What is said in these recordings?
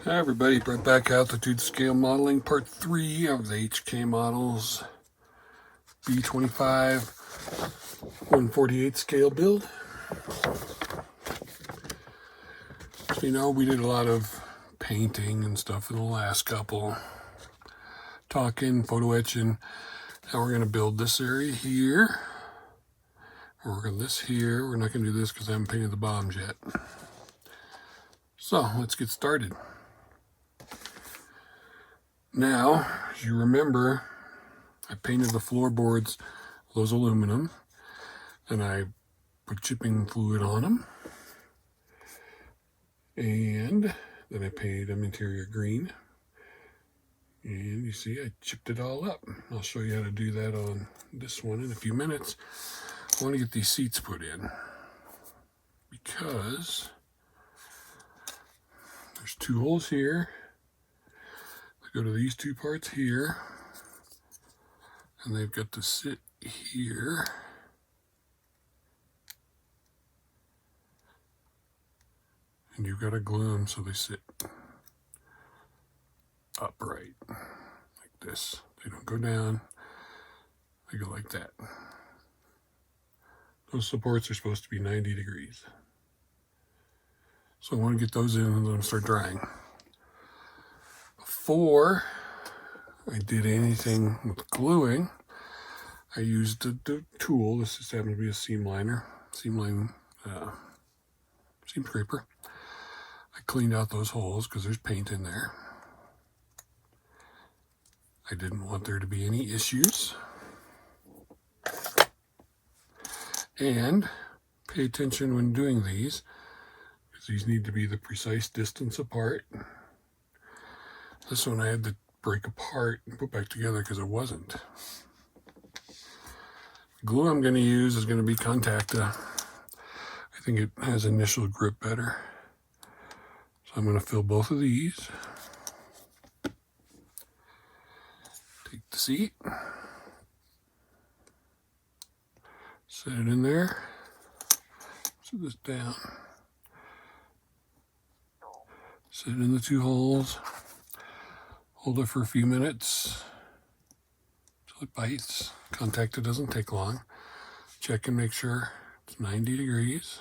Hi everybody, brought back altitude scale modeling part 3 of the HK models B-25 148 scale build. So, you know, we did a lot of painting and stuff in the last couple, talking, photo etching. Now we're going to build this area here. We're working on this here. We're not going to do this because I haven't painted the bottoms yet. So let's get started. Now, as you remember, I painted the floorboards, those aluminum, and I put chipping fluid on them. And then I painted them interior green. And you see, I chipped it all up. I'll show you how to do that on this one in a few minutes. I want to get these seats put in because there's two holes here. Go to these two parts here, and they've got to sit here. And you've got to glue them so they sit upright, like this. They don't go down, they go like that. Those supports are supposed to be 90 degrees. So I want to get those in and let them start drying. Before I did anything with gluing, I used the tool. This just happened to be a seam scraper. I cleaned out those holes because there's paint in there. I didn't want there to be any issues. And pay attention when doing these, because these need to be the precise distance apart. This one I had to break apart and put back together because it wasn't. The glue I'm going to use is going to be Contacta. I think it has initial grip better. So I'm going to fill both of these. Take the seat. Set it in there. Set this down. Set it in the two holes. Hold it for a few minutes until it bites. Contacta doesn't take long. Check and make sure it's 90 degrees.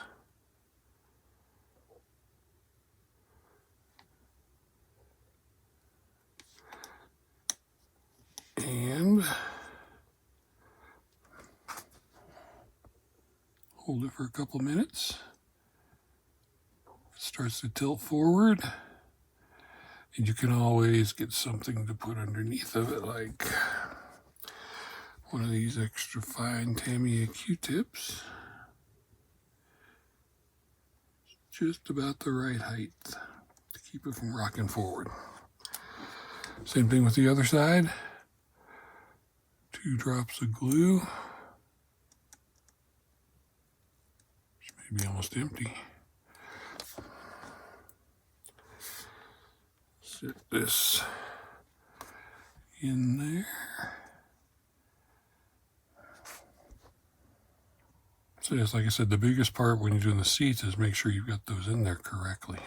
And hold it for a couple minutes. It starts to tilt forward. And you can always get something to put underneath of it, like one of these extra fine Tamiya Q-tips. Just about the right height to keep it from rocking forward. Same thing with the other side. 2 drops of glue. Which may be almost empty. Set this in there. So yes, like I said, the biggest part when you're doing the seats is make sure you've got those in there correctly.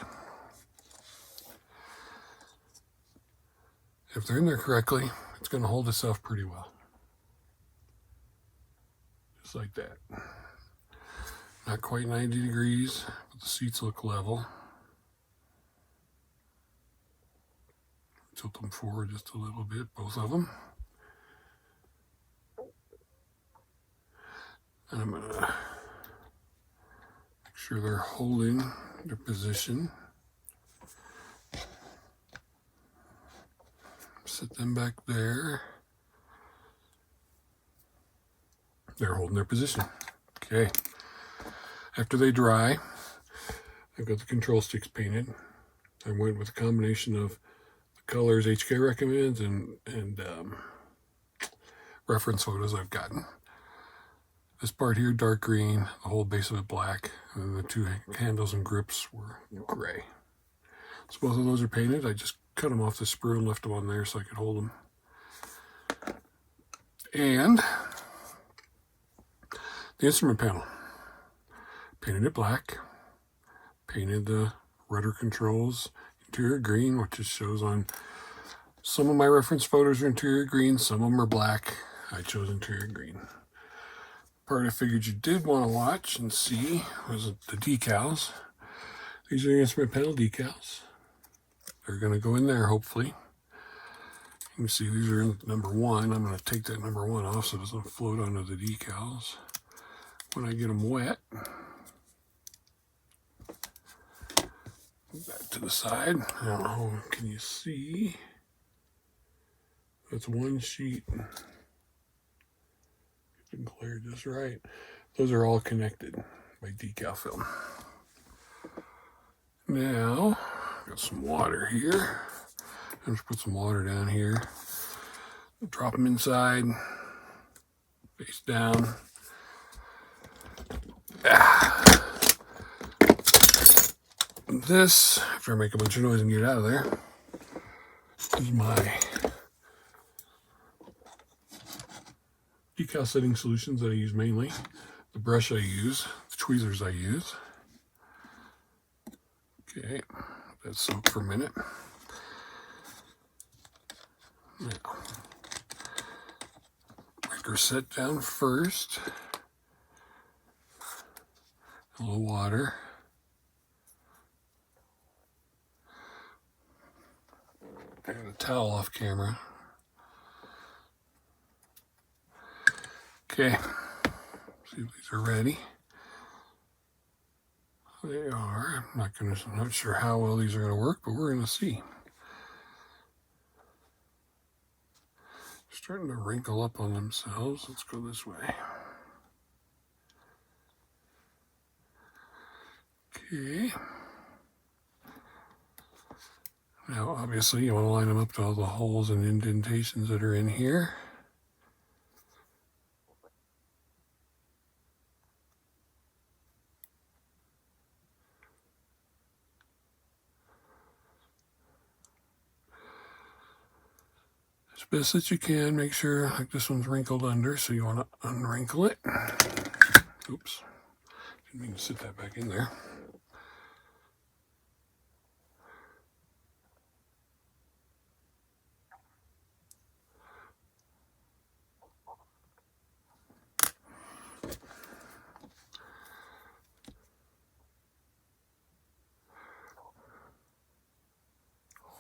If they're in there correctly, it's going to hold itself pretty well. Just like that. Not quite 90 degrees, but the seats look level. Tilt them forward just a little bit, both of them. And I'm going to make sure they're holding their position. Set them back there. They're holding their position. Okay. After they dry, I've got the control sticks painted. I went with a combination of colors HK recommends and reference photos I've gotten. This part here, dark green, the whole base of it black, and then the two handles and grips were gray. So both of those are painted. I just cut them off the sprue and left them on there so I could hold them. And the instrument panel, painted it black, painted the rudder controls. interior green, which just shows on some of my reference photos are interior green, some of them are black. I chose interior green. Part I figured you did want to watch and see was the decals. These are instrument panel decals. They're going to go in there, hopefully. You can see these are in number 1. I'm going to take that number 1 off so it doesn't float onto the decals when I get them wet. Move that to the side. Now, can you see? That's one sheet. Get them clear just right. Those are all connected by decal film. Now, got some water here. I'm just put some water down here. Drop them inside, face down. This, after I make a bunch of noise and get out of there, is my decal setting solutions that I use mainly. The brush I use, the tweezers I use. Okay, that's soaked for a minute. Now, micro set down first. A little water. I got a towel off camera. Okay, see if these are ready. They are. I'm not sure how well these are going to work, but we're going to see. Starting to wrinkle up on themselves. Let's go this way. Okay. Now, obviously, you want to line them up to all the holes and indentations that are in here. As best as you can, make sure, like this one's wrinkled under, so you want to unwrinkle it. Oops, didn't mean to sit that back in there.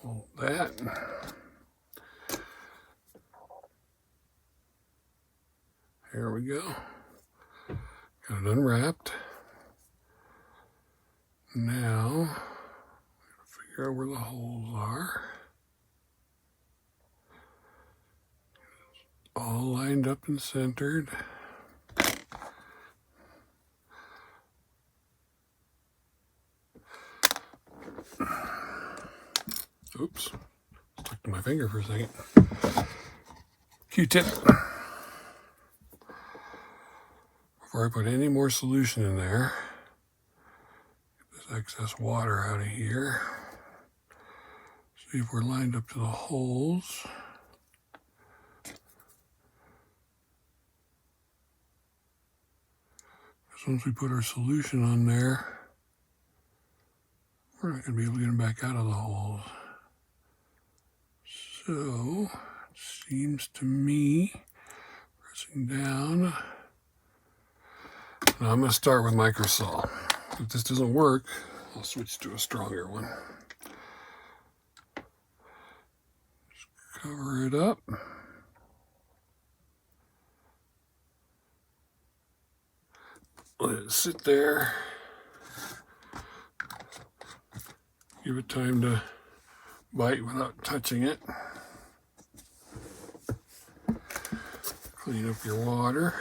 Hold that. Here we go. Got it unwrapped. Now, figure out where the holes are. All lined up and centered. Oops, stuck to my finger for a second. Q-tip. Before I put any more solution in there, get this excess water out of here. See if we're lined up to the holes. Because once we put our solution on there, we're not going to be able to get them back out of the holes. So, it seems to me, pressing down. Now I'm going to start with microsol. If this doesn't work, I'll switch to a stronger one. Just cover it up. Let it sit there. Give it time to bite without touching it. Clean up your water.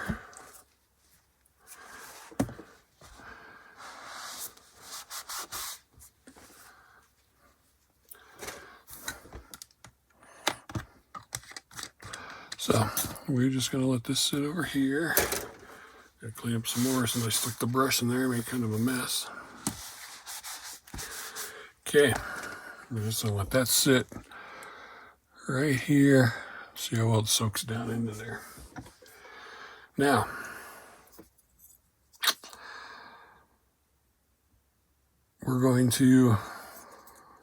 So we're just going to let this sit over here. Gotta clean up some more since I stuck the brush in there and made kind of a mess. Okay, I'm just going to let that sit right here. See how well it soaks down into there. Now, we're going to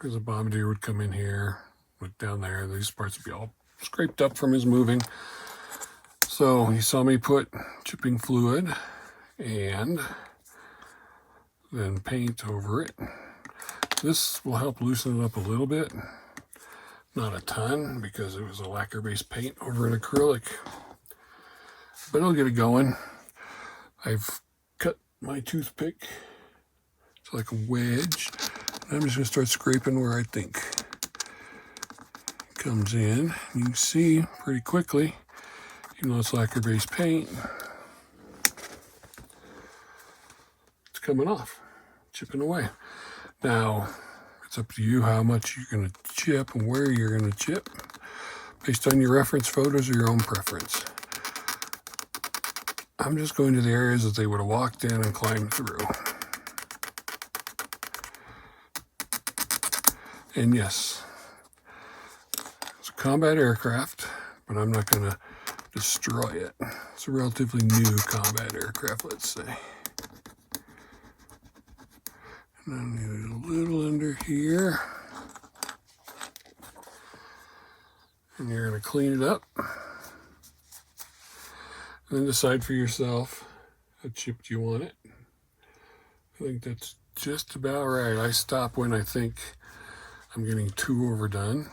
because a bombardier would come in here, look down there, these parts would be all scraped up from his moving. So you saw me put chipping fluid and then paint over it. This will help loosen it up a little bit, not a ton, because it was a lacquer-based paint over an acrylic, but it'll get it going. I've cut my toothpick to like a wedge. I'm just going to start scraping where I think it comes in. You can see pretty quickly, even though it's lacquer-based paint, it's coming off, chipping away. Now, it's up to you how much you're going to chip and where you're going to chip, based on your reference photos or your own preference. I'm just going to the areas that they would have walked in and climbed through. And yes, it's a combat aircraft, but I'm not going to destroy it. It's a relatively new combat aircraft, let's say. And I need a little under here. And you're going to clean it up. And then decide for yourself how chipped you want it. I think that's just about right. I stop when I think I'm getting too overdone.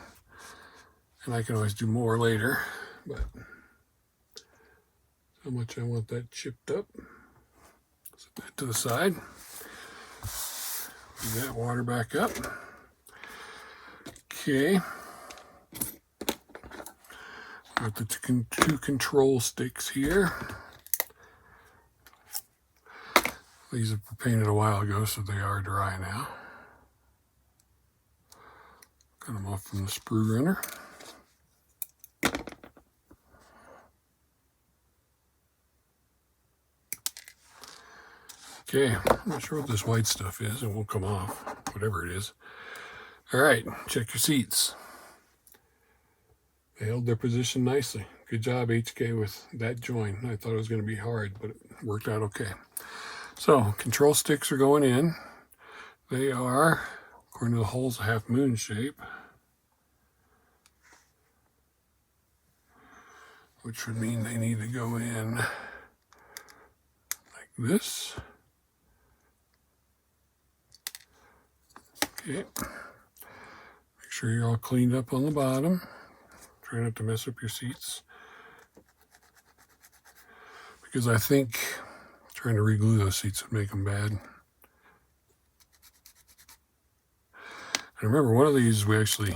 And I can always do more later. But how much I want that chipped up. Set that to the side. Bring that water back up. Okay. Got the two control sticks here. These were painted a while ago, so they are dry now. Cut them off from the sprue runner. Okay, I'm not sure what this white stuff is. It won't come off, whatever it is. All right, check your seats. They held their position nicely. Good job, HK, with that join. I thought it was going to be hard, but it worked out okay. So, control sticks are going in. They are, according to the holes, a half moon shape, which would mean they need to go in like this. Okay. Make sure you're all cleaned up on the bottom. Try not to mess up your seats, because I think trying to re-glue those seats would make them bad. I remember one of these we actually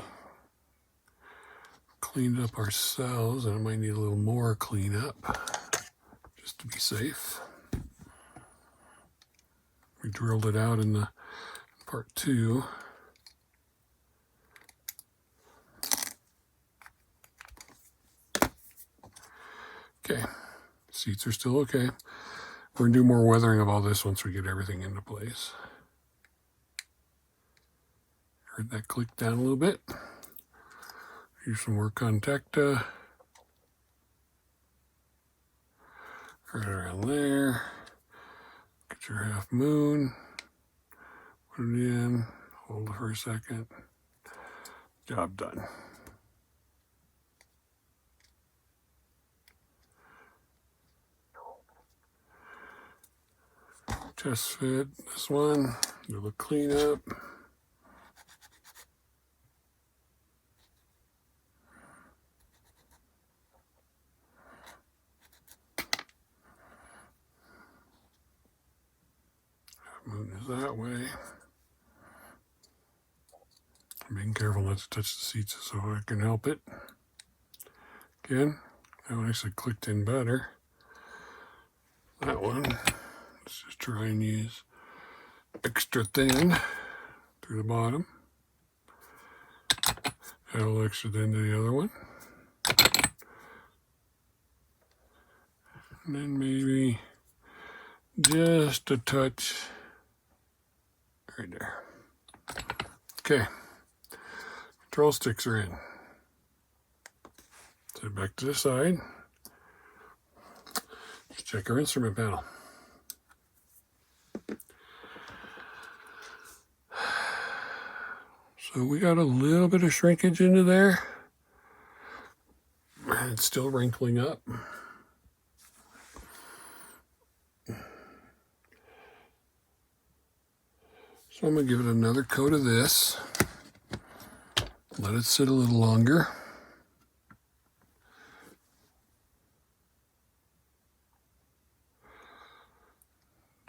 cleaned up ourselves, and it might need a little more cleanup just to be safe. We drilled it out in the part 2. Okay, seats are still okay. We're gonna do more weathering of all this once we get everything into place. Heard that click down a little bit. Use some more contacta. Right around there. Get your half moon. Put it in. Hold it for a second. Job done. Chest fit this one. Do a cleanup. Moon is that way. I'm being careful not to touch the seats so I can help it. Again, that one actually clicked in better. That one, let's just try and use extra thin through the bottom. Add a little extra thin to the other one. And then maybe just a touch right there. Okay, control sticks are in. Set it back to the side. Let's check our instrument panel. So we got a little bit of shrinkage into there. And it's still wrinkling up. So I'm going to give it another coat of this. Let it sit a little longer.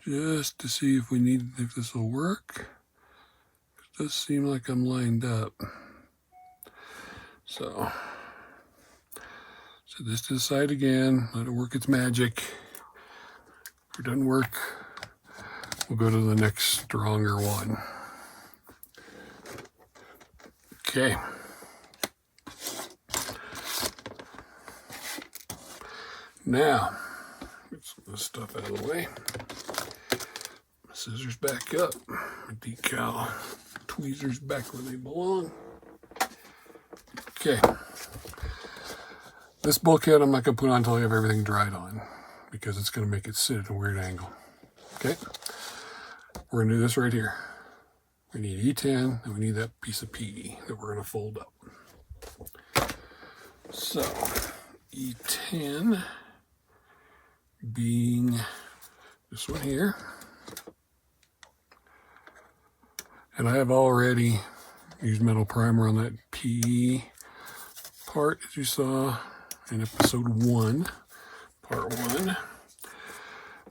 Just to see if this will work. It does seem like I'm lined up. So, set this to the side again, let it work its magic. If it doesn't work, we'll go to the next stronger one. Okay. Now, get some of this stuff out of the way. Scissors back up. Decal tweezers back where they belong. Okay. This bulkhead I'm not going to put on until I have everything dried on, because it's going to make it sit at a weird angle. Okay. We're going to do this right here. We need E10 and we need that piece of PE that we're going to fold up. So, E10 being this one here. And I have already used metal primer on that PE part that you saw in episode 1, part 1.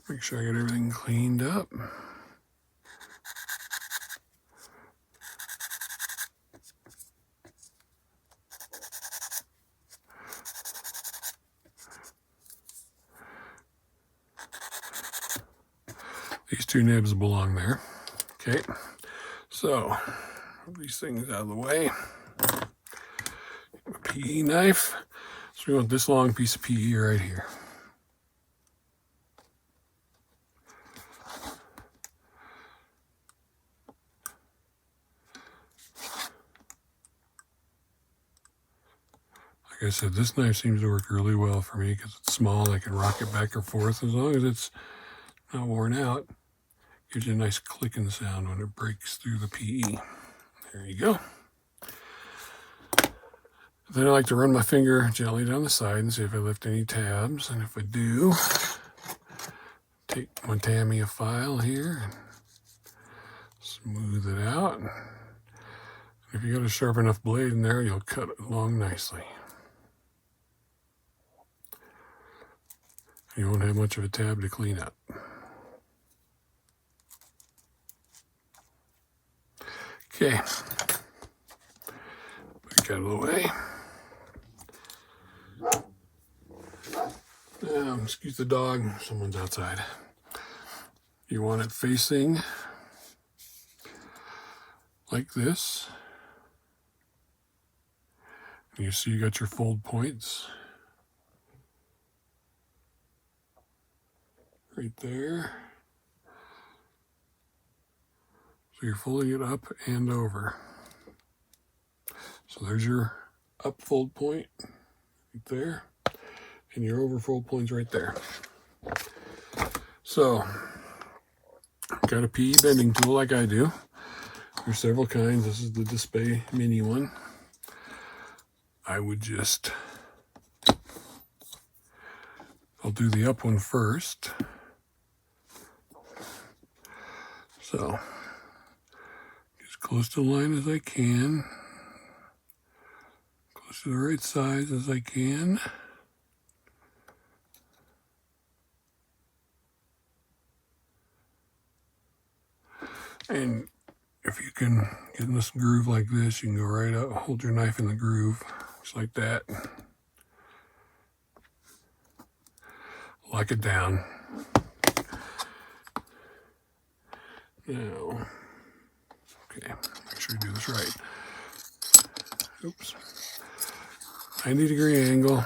Make sure I get everything cleaned up. These two nibs belong there. Okay. So, move these things out of the way. A PE knife. So we want this long piece of PE right here. Like I said, this knife seems to work really well for me because it's small and I can rock it back or forth as long as it's not worn out. Gives you a nice clicking sound when it breaks through the PE. There you go. Then I like to run my finger gently down the side and see if I lift any tabs. And if I do, take my Tamiya file here and smooth it out. If you got a sharp enough blade in there, you'll cut it along nicely. You won't have much of a tab to clean up. Okay, back out of the way. Now, excuse the dog, someone's outside. You want it facing like this. And you see you got your fold points right there. So you're folding it up and over. So there's your up fold point right there, and your over fold points right there. So, got a PE bending tool like I do. There's several kinds. This is the Display Mini one. I would just, I'll do the up one first. So, as close to the line as I can, close to the right size as I can. And if you can get in this groove like this, you can go right up, hold your knife in the groove, just like that. Lock it down. Now, okay, make sure you do this right. Oops. 90-degree angle.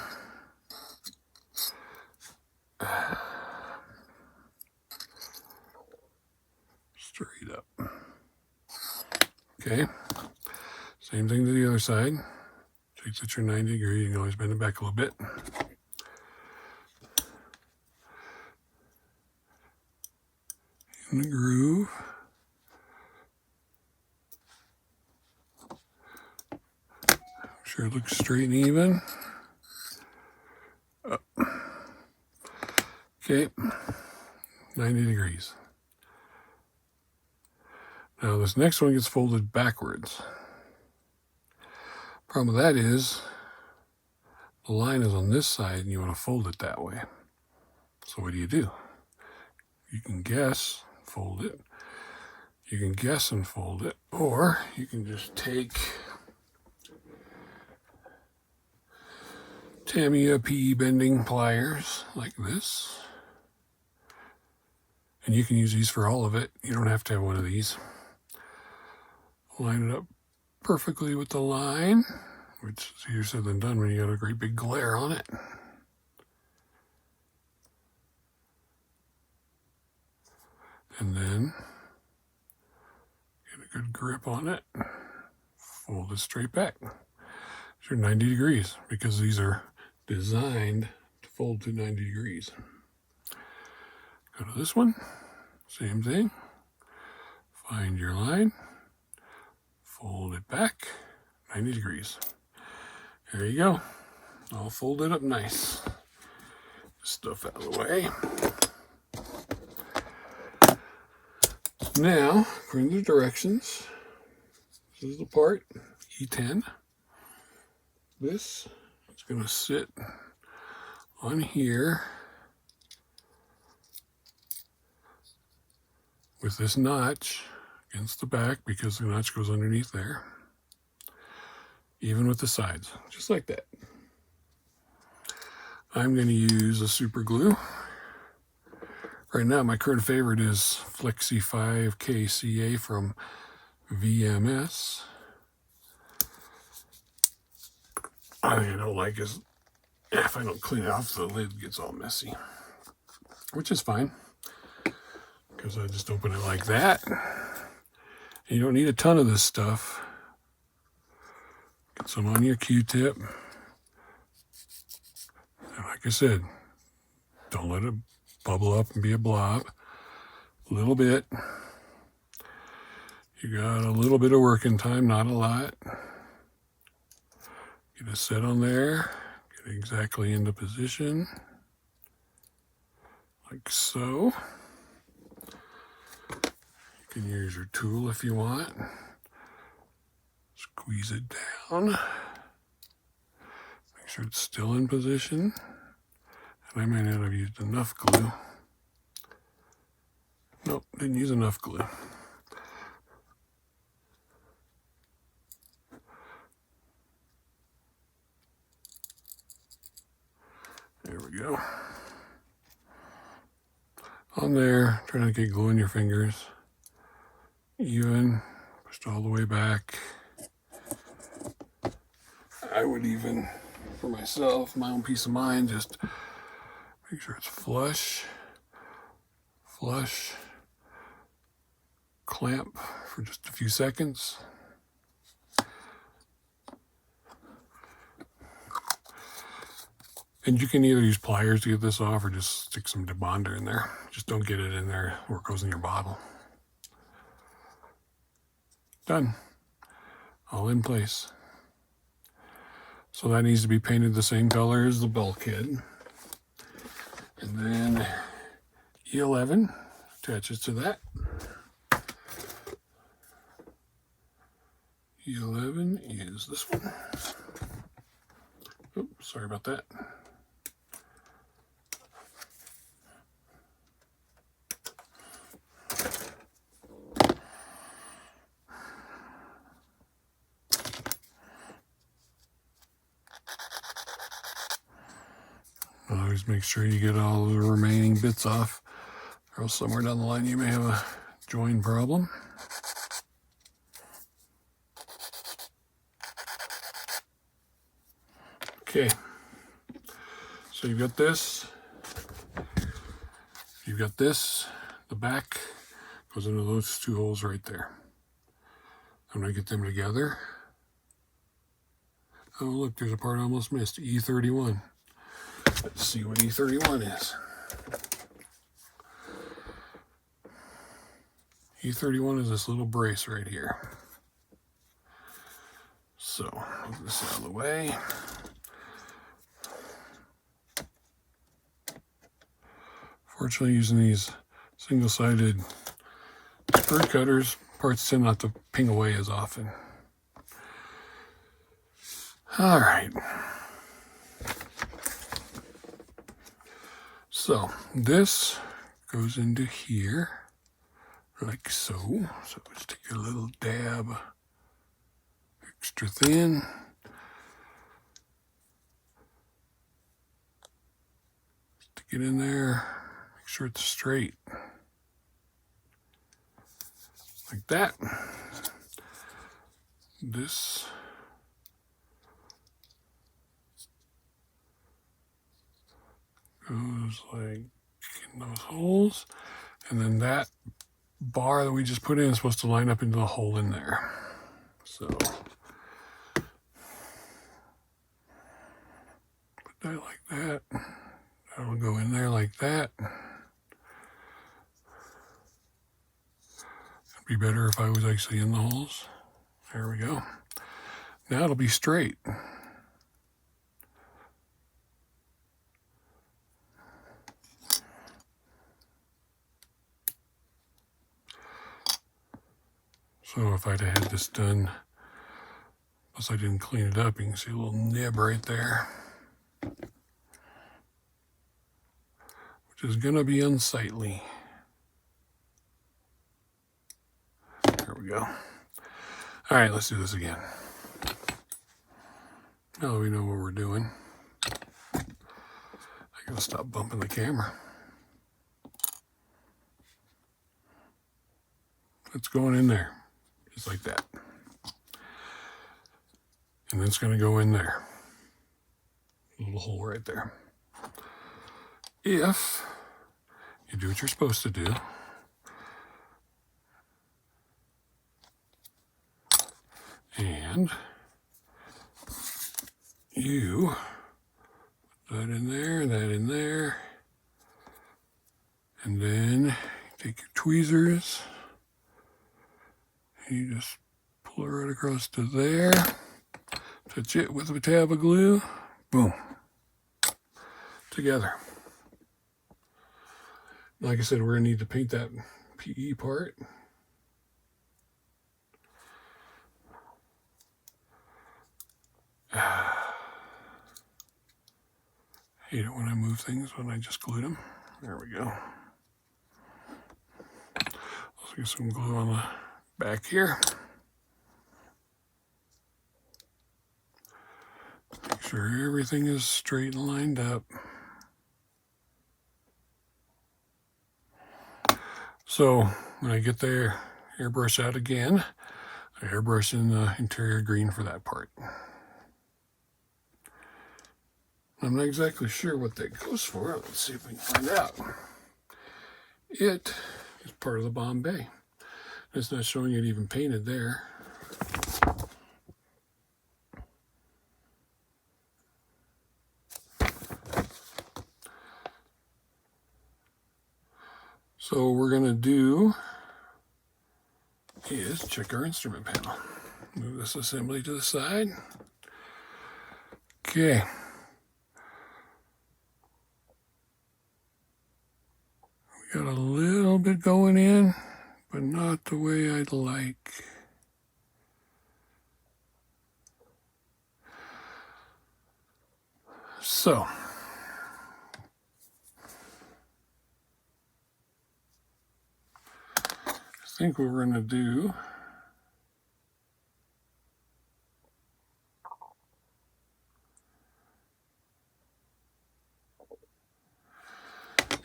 Straight up. Okay. Same thing to the other side. Check that you're 90 degrees. You can always bend it back a little bit. In the groove. sure it looks straight and even. Up. Okay, 90 degrees. Now this next one gets folded backwards. Problem with that is the line is on this side and you want to fold it that way. So what do? You can guess, fold it. You can guess and fold it, or you can just take Tamiya PE bending pliers like this. And you can use these for all of it. You don't have to have one of these. Line it up perfectly with the line, which is easier said than done when you got a great big glare on it. And then get a good grip on it. Fold it straight back. So 90 degrees, because these are designed to fold to 90 degrees. Go to this one, same thing. Find your line, fold it back, 90 degrees. There you go. All folded up nice. Stuff out of the way. Now, according to the directions, this is the part, E10. This is going to sit on here with this notch against the back, because the notch goes underneath there. Even with the sides, just like that. I'm going to use a super glue. Right now, my current favorite is Flexi 5K CA from VMS. I don't like is if I don't clean it off, the lid gets all messy, which is fine, because I just open it like that. And you don't need a ton of this stuff. Get some on your Q-tip. And like I said, don't let it bubble up and be a blob. A little bit. You got a little bit of working time, not a lot. Get it set on there. Get it exactly into position. Like so. You can use your tool if you want. Squeeze it down. Make sure it's still in position. And I might not have used enough glue. Nope, didn't use enough glue. There we go. On there, trying to get glue in your fingers. Even, pushed all the way back. I would even, for myself, my own peace of mind, just make sure it's flush, flush, clamp for just a few seconds. And you can either use pliers to get this off or just stick some debonder in there. Just don't get it in there where it goes in your bottle. Done. All in place. So that needs to be painted the same color as the bulkhead. And then E11 attaches to that. E11 is this one. Oops, sorry about that. Always make sure you get all the remaining bits off, or else somewhere down the line you may have a join problem. Okay, so you've got this, the back goes into those two holes right there. I'm going to get them together. Oh look, there's a part I almost missed, E31. Let's see what E31 is. E31 is this little brace right here. So, move this out of the way. Fortunately, using these single-sided bird cutters, parts tend not to ping away as often. All right. So this goes into here like so. So let's take a little dab extra thin. Stick it in there. Make sure it's straight. Like that. This goes like in those holes. And then that bar that we just put in is supposed to line up into the hole in there. So put that like that. That'll go in there like that. It'd be better if I was actually in the holes. There we go. Now it'll be straight. So if I'd had this done, plus I didn't clean it up, you can see a little nib right there, which is gonna be unsightly. There we go. All right, let's do this again. Now that we know what we're doing, I gotta stop bumping the camera. It's going in there, just like that. And then it's gonna go in there. A little hole right there. If you do what you're supposed to do, and you put that in there, and then take your tweezers, and you just pull it right across to there, touch it with a tab of glue, boom, together. Like I said, we're gonna need to paint that PE part. Hate it when I move things when I just glued them. There we go. Let's get some glue on the back here. Make sure everything is straight and lined up. So when I get the airbrush out again, I airbrush in the interior green for that part. I'm not exactly sure what that goes for. Let's see if we can find out. It is part of the Bombay. It's not showing it even painted there. So what we're gonna do is check our instrument panel. Move this assembly to the side. Okay. We got a little bit going in, but not the way I'd like. So, I think what we're going to do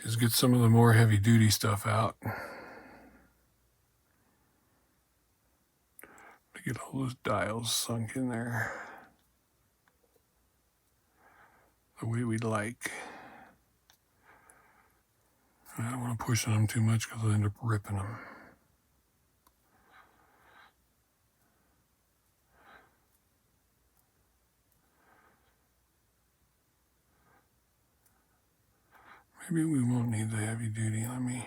is get some of the more heavy-duty stuff out. To get all those dials sunk in there the way we'd like. I don't want to push on them too much because I'll end up ripping them. Maybe we won't need the heavy duty. Let me,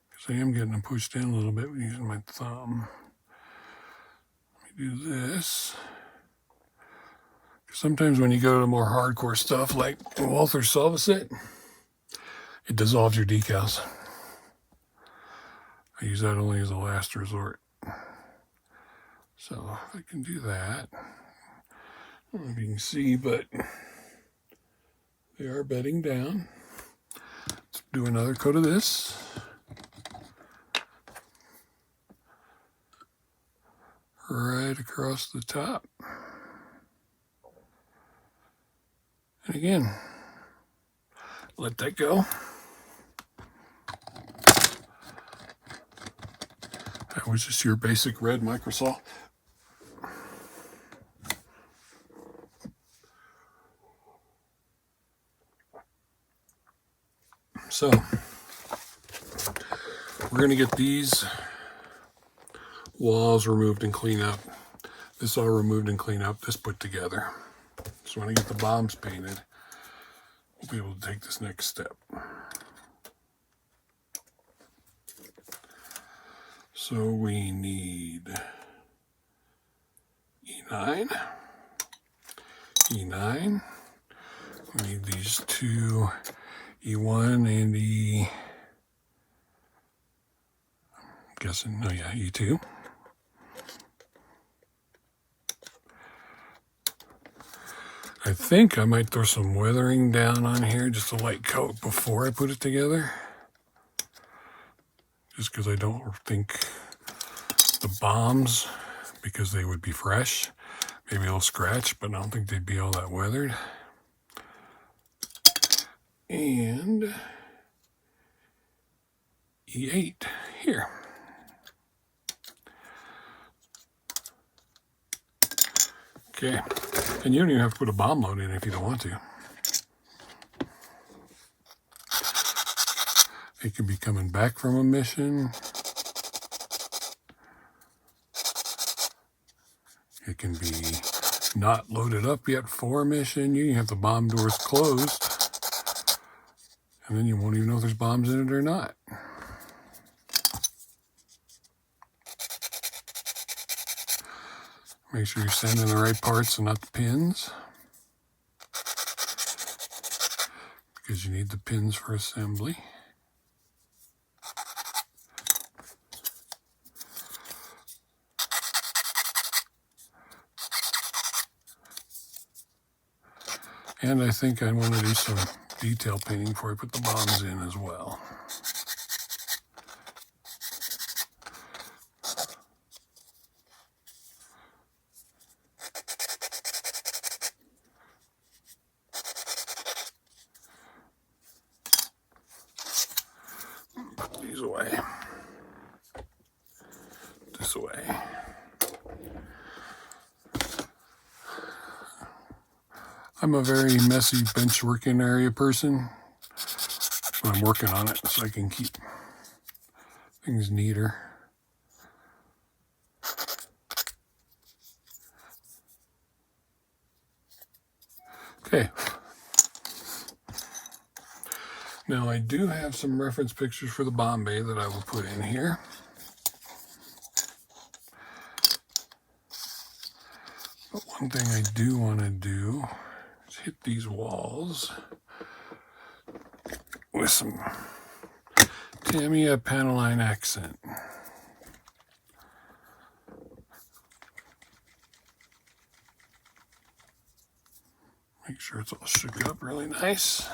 because I am getting them pushed in a little bit using my thumb. Let me do this. Sometimes when you go to more hardcore stuff like Walther Solvaset, it dissolves your decals. I use that only as a last resort. So I can do that. I don't know if you can see, but they are bedding down. Let's do another coat of this. Right across the top. And again, let that go. That was just your basic red microsaw. So, we're going to get these walls removed and clean up. This all removed and clean up, this put together. So when I get the bombs painted, we'll be able to take this next step. So we need E9, E9. We need these two, E1 and E, I'm guessing, no, yeah, E2. I think I might throw some weathering down on here, just a light coat before I put it together. Just because I don't think the bombs, because they would be fresh, maybe a little scratch, but I don't think they'd be all that weathered. And E8 here. Okay, and you don't even have to put a bomb load in if you don't want to. It could be coming back from a mission. It can be not loaded up yet for a mission. You can have the bomb doors closed, and then you won't even know if there's bombs in it or not. Make sure you're sanding the right parts and not the pins, because you need the pins for assembly. And I think I want to do some detail painting before I put the bombs in as well. Put these away. This away. I'm a very messy bench working area person, but I'm working on it so I can keep things neater. Okay. Now I do have some reference pictures for the bomb bay that I will put in here. But one thing I do want to do is hit these walls with some Tamiya Panaline accent. Make sure it's all shook up really nice.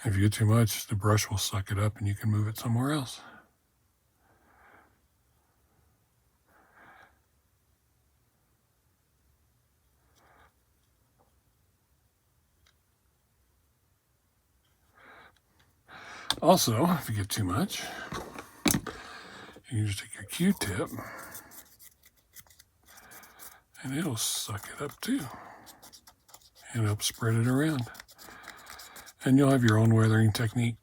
If you get too much, the brush will suck it up and you can move it somewhere else. Also, if you get too much, you can just take your Q-tip and it'll suck it up too and help spread it around. And you'll have your own weathering technique.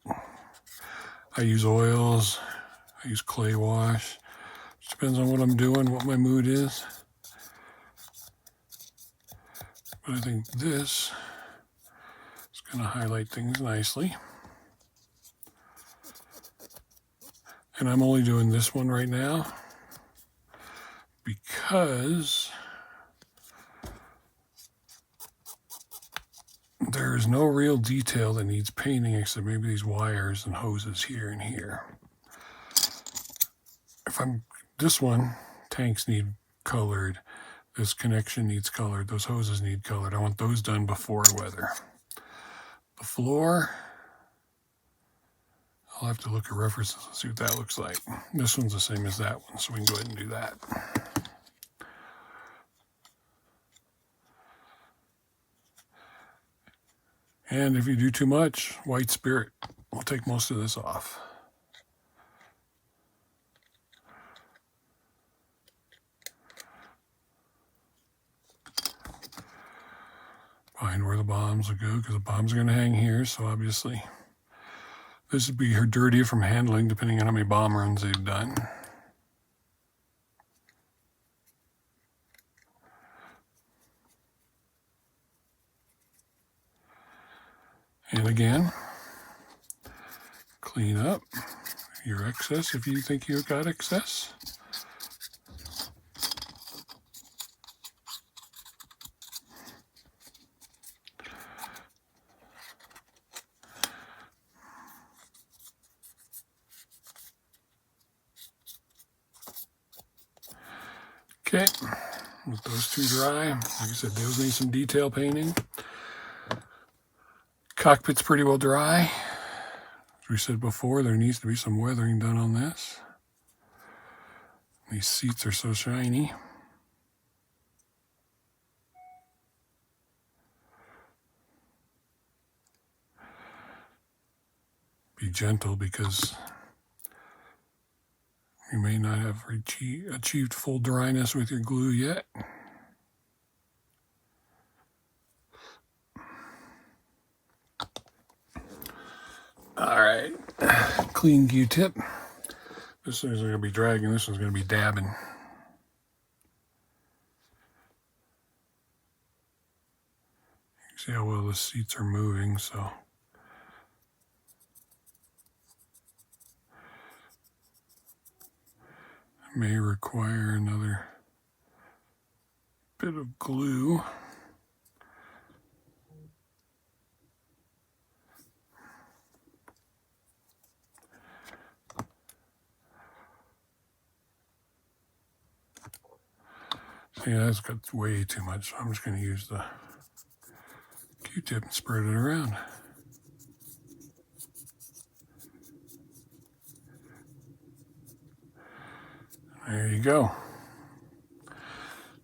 I use oils, I use clay wash. It depends on what I'm doing, what my mood is. But I think this is going to highlight things nicely. And I'm only doing this one right now because there is no real detail that needs painting except maybe these wires and hoses here and here. This one, tanks need colored. This connection needs colored. Those hoses need colored. I want those done before weather. The floor, I'll have to look at references and see what that looks like. This one's the same as that one, so we can go ahead and do that. And if you do too much, white spirit will take most of this off. Find where the bombs will go, because the bombs are going to hang here, so obviously this would be her dirty from handling, depending on how many bomb runs they've done. And again, clean up your excess if you think you've got excess. Okay, with those two dry, like I said, those need some detail painting. Cockpit's pretty well dry. As we said before, there needs to be some weathering done on this. These seats are so shiny. Be gentle because you may not have achieved full dryness with your glue yet. All right, clean Q-tip. This one's going to be dragging, this one's going to be dabbing. You can see how well the seats are moving, so. May require another bit of glue. See, that's got way too much, so I'm just going to use the Q-tip and spread it around. There you go.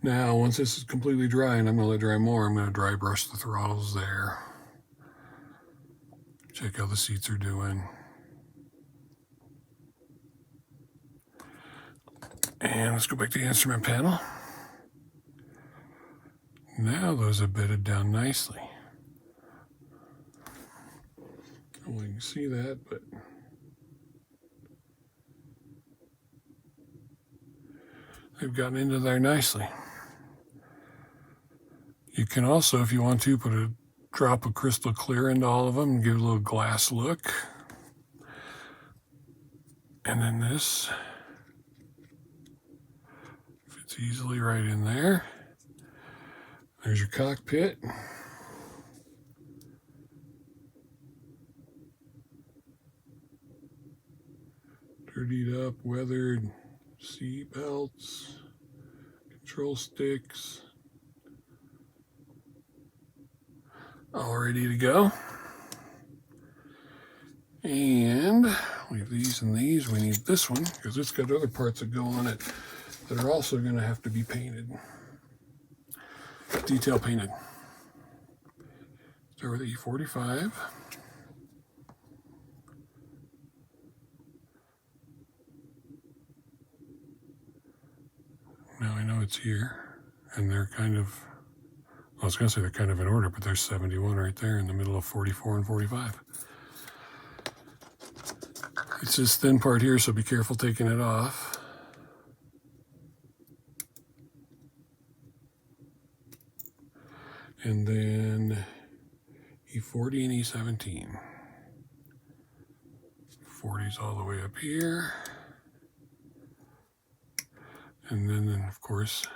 Now, once this is completely dry, and I'm going to let it dry more, I'm going to dry brush the throttles there. Check how the seats are doing. And let's go back to the instrument panel. Now those are bedded down nicely. I don't know if you can see that, but they've gotten into there nicely. You can also, if you want to, put a drop of crystal clear into all of them and give it a little glass look. And then this fits easily right in there. There's your cockpit. Dirtied up, weathered seat belts, control sticks. All ready to go. And we have these and these. We need this one because it's got other parts that go on it that are also going to have to be painted. Detail painted. Start with E45. Now I know it's here. And they're kind of, I was going to say they're kind of in order, but there's 71 right there in the middle of 44 and 45. It's this thin part here, so be careful taking it off. And then E40 and E17. 40's all the way up here. And then of course,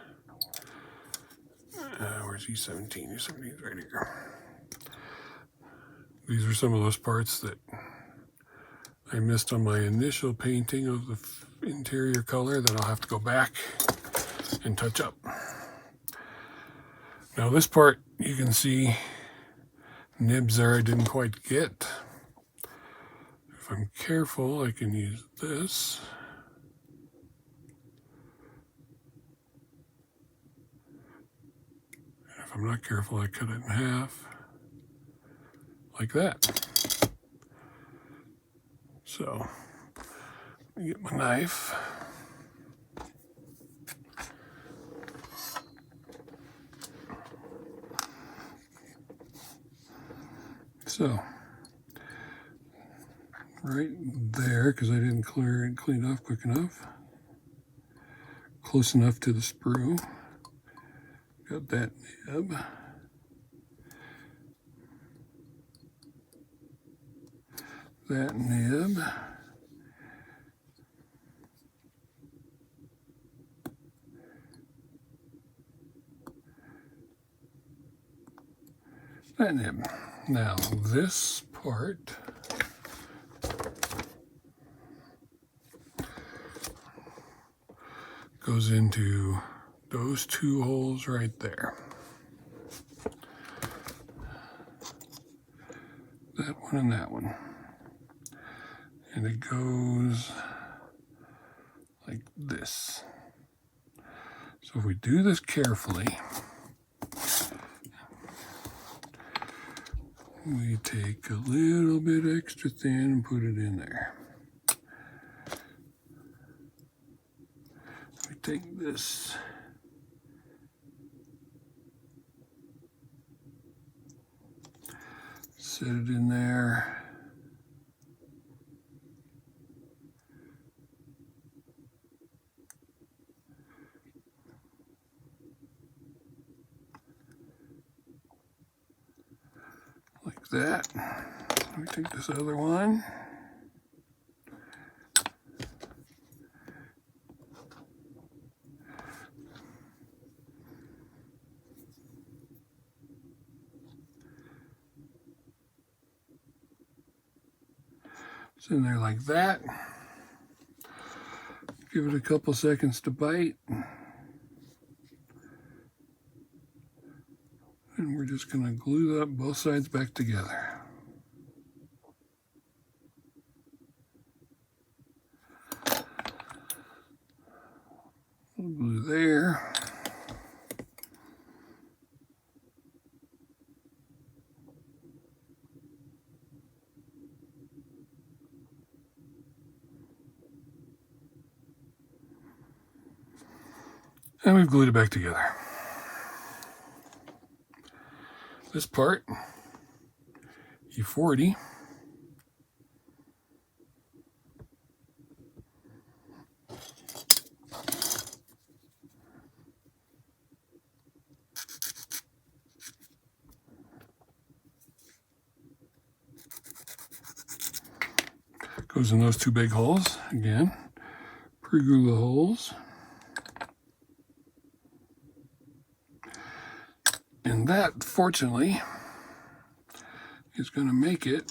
where's E17? E17's right here. These are some of those parts that I missed on my initial painting of the interior color that I'll have to go back and touch up. Now this part, you can see nibs there I didn't quite get. If I'm careful, I can use this. And if I'm not careful, I cut it in half, like that. So, let me get my knife. So, right there, because I didn't clean it off quick enough. Close enough to the sprue. Got that nib. That nib. That nib. Now this part goes into those two holes right there. That one and that one. And it goes like this. So if we do this carefully, we take a little bit extra thin and put it in there. We take this, set it in there. Like that. We take this other one. It's in there like that. Give it a couple seconds to bite. And we're just going to glue up both sides back together. Glue there. And we've glued it back together. This part, E40, goes in those two big holes. Again, pre-glue the holes. And that, fortunately, is going to make it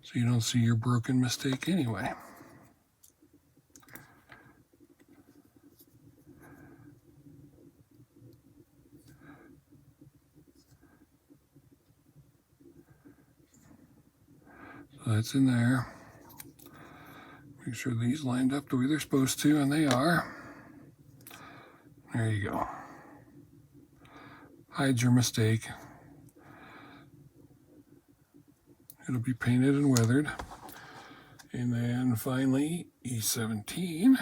so you don't see your broken mistake anyway. So that's in there. Make sure these lined up the way they're supposed to, and they are. There you go. Hide your mistake. It'll be painted and weathered. And then finally, E17.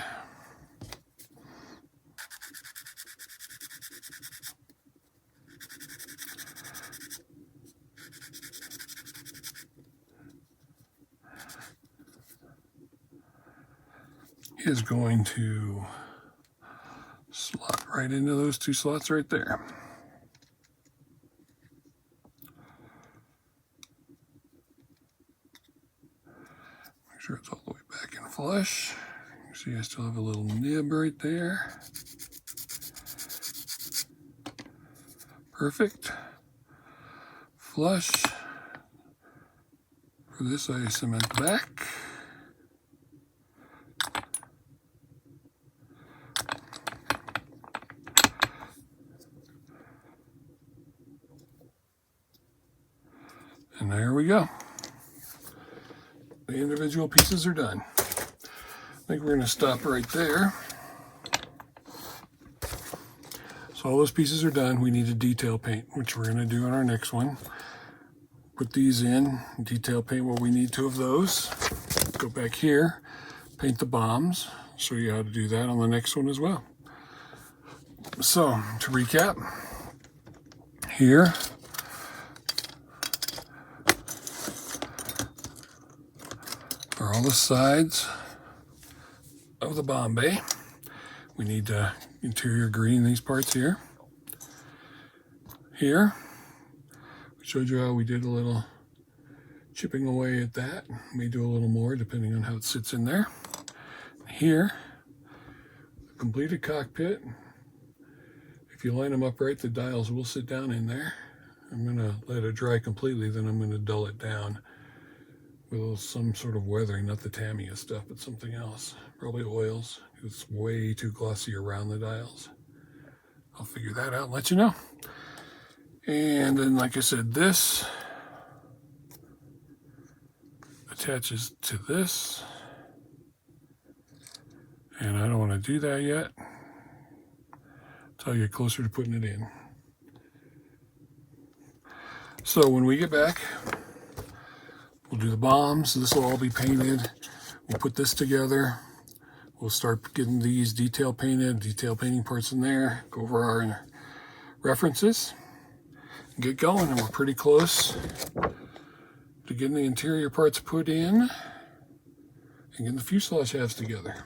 Is going to slot right into those two slots right there. Make sure it's all the way back and flush. You see I still have a little nib right there. Perfect. Flush. For this I cement the back. And there we go. The individual pieces are done. I think we're going to stop right there. So all those pieces are done. We need to detail paint, which we're going to do on our next one. Put these in, detail paint what we need to of those. Go back here, paint the bombs. Show you how to do that on the next one as well. So to recap, here are all the sides of the bomb bay. We need to interior green these parts here. Here, we showed you how we did a little chipping away at that. May do a little more depending on how it sits in there. Here, the completed cockpit. If you line them up right, the dials will sit down in there. I'm going to let it dry completely, then I'm going to dull it down with some sort of weathering, not the Tamiya stuff, but something else. Probably oils. It's way too glossy around the dials. I'll figure that out and let you know. And then, like I said, this attaches to this. And I don't want to do that yet until I get closer to putting it in. So when we get back, we'll do the bombs. This will all be painted. We'll put this together. We'll start getting these detail painting parts in there. Go over our references. Get going, and we're pretty close to getting the interior parts put in and getting the fuselage halves together.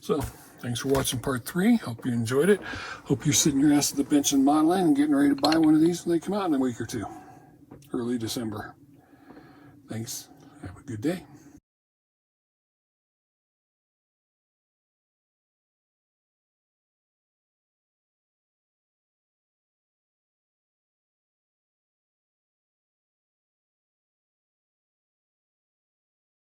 So, thanks for watching part 3. Hope you enjoyed it. Hope you're sitting your ass at the bench and modeling and getting ready to buy one of these when they come out in a week or two. Early December. Thanks. Have a good day.